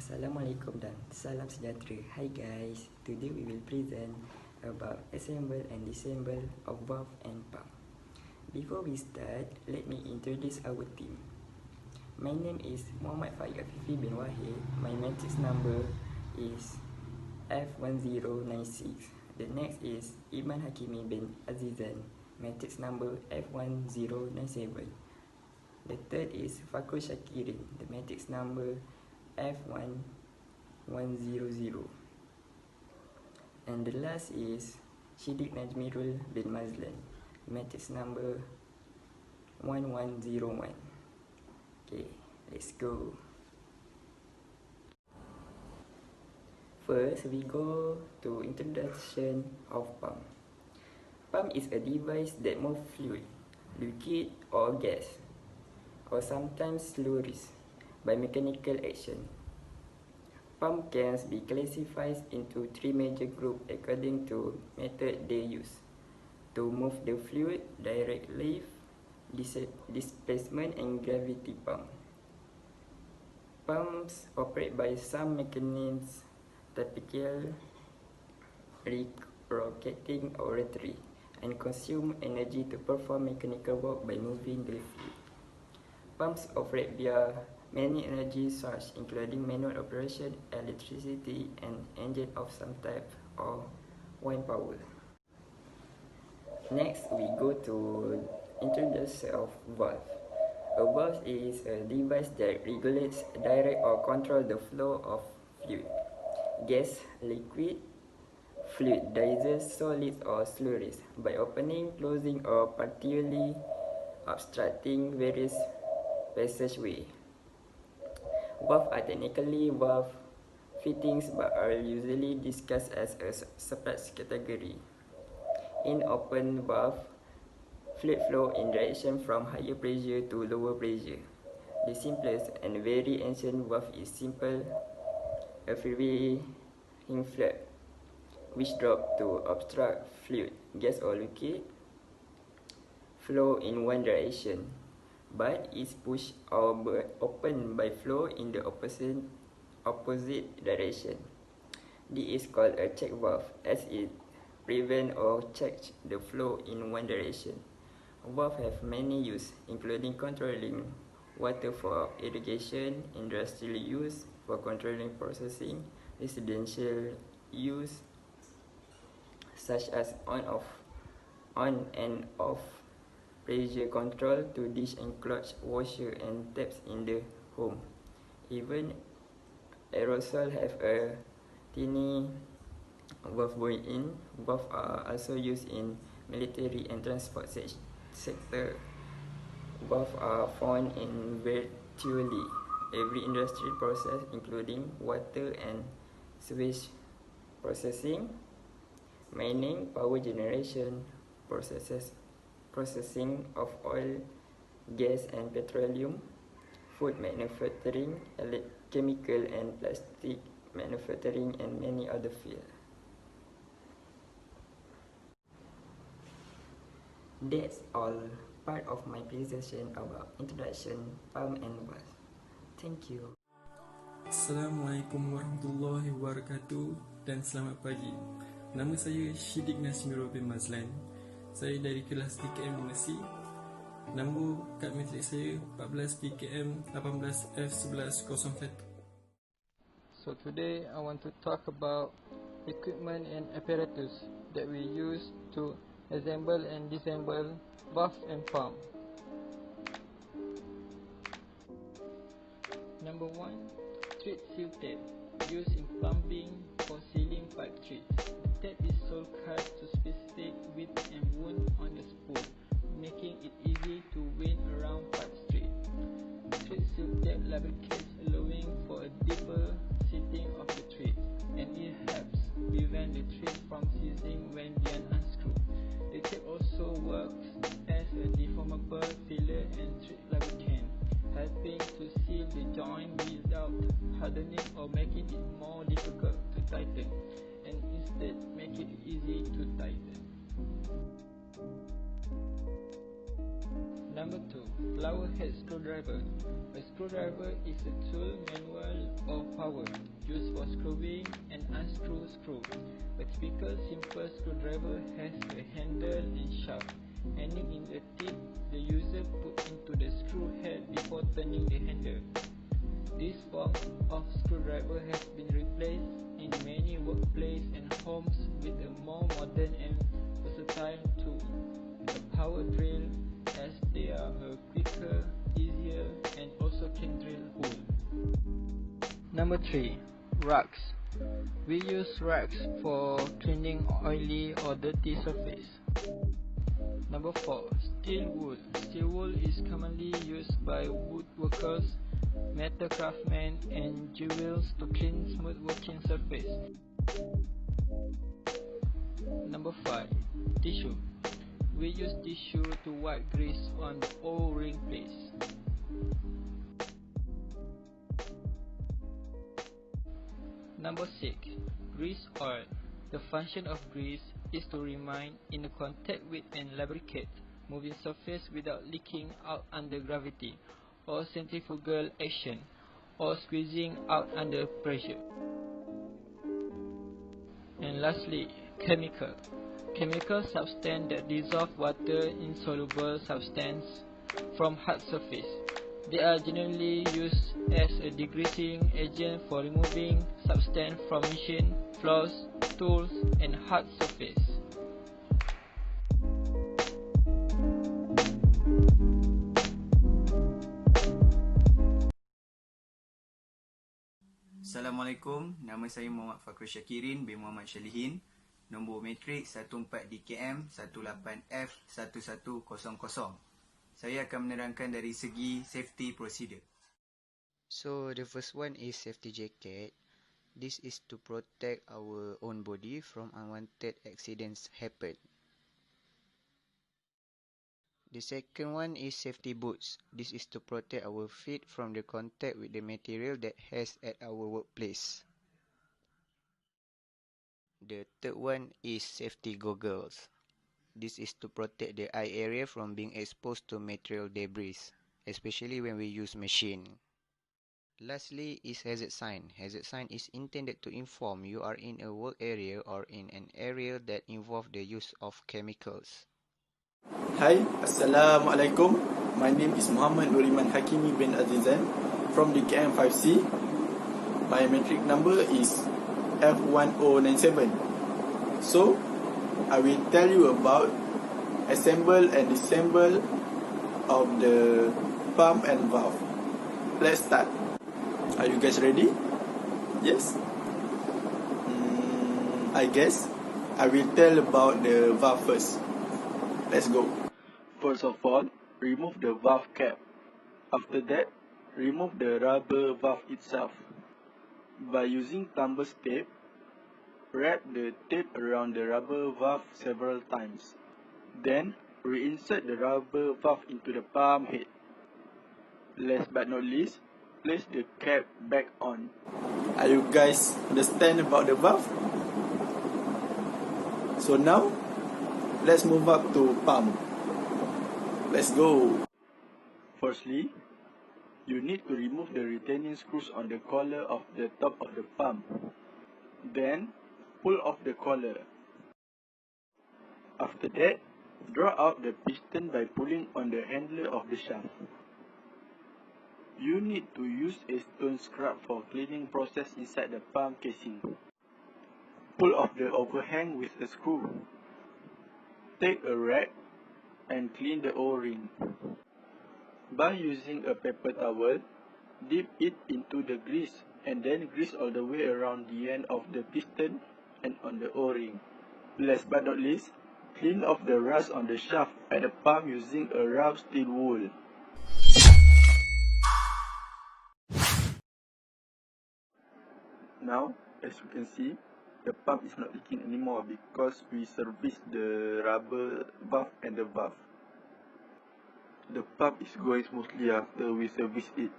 Assalamualaikum dan salam sejahtera. Hi guys, today we will present about assemble and disassemble of valve and pump. Before we start, let me introduce our team. My name is Muhammad Faik Afifi bin Wahid. My matrix number is F1096. The next is Iman Hakimi bin Azizan, matrix number F1097. The third is Fakrul Shakirin, the matrix number F1100. And the last is Shidik Najmirul bin Mazlan, matrix number 1101. Okay, let's go. First, we go to introduction of pump. Pump is a device that moves fluid, liquid or gas, or sometimes slurries, by mechanical action. Pump can be classified into three major groups according to method they use: to move the fluid, direct lift, displacement, and gravity pump. Pumps operate by some mechanisms, typically reciprocating or rotary, and consume energy to perform mechanical work by moving the fluid. Pumps operate via many energy sources, including manual operation, electricity, and engine of some type, or wind power. Next, we go to introduction of valve. A valve is a device that regulates, direct, or control the flow of fluid, gas, liquid, fluid, gases, solids, or slurries by opening, closing, or partially obstructing various passageways. Valves are technically valve fittings but are usually discussed as a separate category. In open valve, fluid flow in direction from higher pressure to lower pressure. The simplest and very ancient valve is simple freewheeling flap, which drop to obstruct fluid, gas or liquid flow in one direction, but is pushed or opened by flow in the opposite direction. This is called a check valve, as it prevents or checks the flow in one direction. Valves have many uses, including controlling water for irrigation, industrial use for controlling processing, residential use such as on and off pressure control to dish and clothes washer and taps in the home. Even aerosol have a tiny valve going in. Valves are also used in military and transport sector. Valves are found in virtually every industrial process, including water and sewage processing, mining, power generation processing of oil, gas and petroleum, food manufacturing, chemical and plastic manufacturing, and many other fields. That's all part of my presentation about introduction, pump and valve. Thank you. Assalamualaikum warahmatullahi wabarakatuh dan selamat pagi. Nama saya Shidik Najmirul bin Mazlan. Saya dari kelas PKM Universiti. Nombor kad matrik saya 14 PKM 18 F1101. So today I want to talk about equipment and apparatus that we use to assemble and disassemble valve and pump. Number 1, thread seal tape, used in plumbing for sealing pipe threads. The tape is sole cut to specific width and wound on the spool, making it easy to wind around pipe thread. Thread seal tape lubricates, allowing for a deeper seating of the thread, and it helps prevent the thread from seizing when being unscrewed. The tape also works as a deformable filler and thread lubricant, helping to seal the joint without hardening or making it more difficult to tighten, and instead make it easy to tighten. Number 2. Flower head screwdriver. A screwdriver is a tool, manual or power, used for screwing and unscrew screw. A typical simple screwdriver has a handle and shaft, ending in the tip the user put into the screw head before turning the handle. This form of screwdriver has been replaced in many workplaces and homes with a more modern and versatile tool, a power drill, as they are quicker, easier, and also can drill hole. Number 3. Rugs. We use rugs for cleaning oily or dirty surface. Number 4. Steel wool. Steel wool is commonly used by woodworkers, metal craftsmen, and jewelers to clean smooth working surface. Number 5. Tissue. We use tissue to wipe grease on the O-ring place. Number 6. Grease oil. The function of grease is to remain in contact with and lubricate moving surface without leaking out under gravity or centrifugal action or squeezing out under pressure. And lastly, chemical. Chemical substance that dissolve water in soluble substance from hard surface. They are generally used as a degreasing agent for removing substance from machine, floors, tools, and hard surface. Assalamualaikum, nama saya Muhammad Fakrul Syakirin bin Muhammad Syalihin. Nombor matrik 14 DKM 18F1100. Saya akan menerangkan dari segi safety procedure. So the first one is safety jacket. This is to protect our own body from unwanted accidents happen. The second one is safety boots. This is to protect our feet from the contact with the material that has at our workplace. The third one is safety goggles. This is to protect the eye area from being exposed to material debris, especially when we use machine. Lastly is hazard sign. Hazard sign is intended to inform you are in a work area or in an area that involve the use of chemicals. Hi, Assalamualaikum. My name is Muhammad Nuriman Hakimi bin Azizan from the KM5C. My matric number is F1097. So, I will tell you about assemble and disassemble of the pump and valve. Let's start. Are you guys ready? Yes? I guess I will tell about the valve first. Let's go. First of all, remove the valve cap. After that, remove the rubber valve itself. By using plumber's tape, wrap the tape around the rubber valve several times. Then, reinsert the rubber valve into the pump head. Last but not least, place the cap back on. Are you guys understand about the valve? So now, let's move up to pump. Let's go. Firstly, you need to remove the retaining screws on the collar of the top of the pump. Then, pull off the collar. After that, draw out the piston by pulling on the handle of the shaft. You need to use a stone scrub for cleaning process inside the pump casing. Pull off the overhang with a screw. Take a rag and clean the O-ring. By using a paper towel, dip it into the grease and then grease all the way around the end of the piston and on the O-ring. Last but not least, clean off the rust on the shaft at the pump using a rough steel wool. Now, as you can see, the pump is not leaking anymore because we serviced the rubber valve and the valve. The pump is going smoothly after we service it.